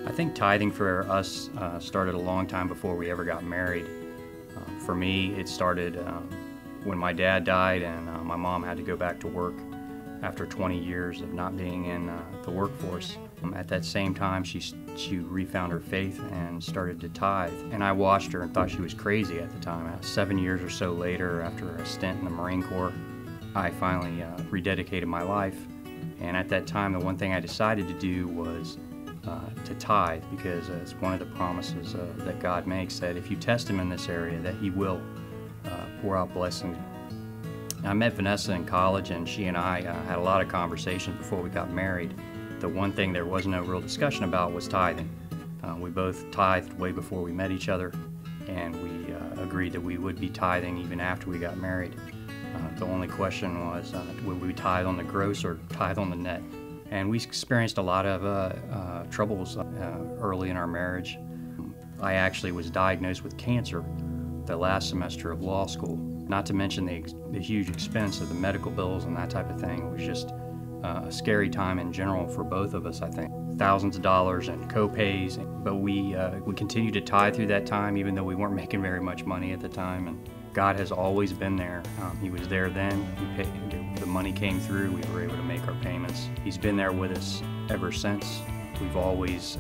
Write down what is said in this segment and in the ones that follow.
I think tithing for us started a long time before we ever got married. For me, it started when my dad died and my mom had to go back to work after 20 years of not being in the workforce. At that same time, she refound her faith and started to tithe. And I watched her and thought she was crazy at the time. 7 years or so later, after a stint in the Marine Corps, I finally rededicated my life. And at that time, the one thing I decided to do was to tithe, because it's one of the promises that God makes, that if you test Him in this area, that He will pour out blessings. I met Vanessa in college, and she and I had a lot of conversations before we got married. The one thing there was no real discussion about was tithing. We both tithed way before we met each other, and we agreed that we would be tithing even after we got married. The only question was, would we tithe on the gross or tithe on the net? And we experienced a lot of troubles early in our marriage. I actually was diagnosed with cancer the last semester of law school. Not to mention the huge expense of the medical bills and that type of thing. It was just a scary time in general for both of us, I think. Thousands of dollars in co-pays, but we continued to tithe through that time, even though we weren't making very much money at the time. And God has always been there. He was there then. The money came through. We were able to make our payments. He's been there with us ever since. We've always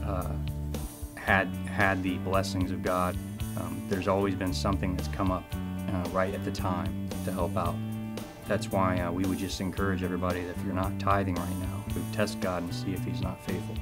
had the blessings of God. There's always been something that's come up right at the time to help out. That's why we would just encourage everybody that if you're not tithing right now, to test God and see if He's not faithful.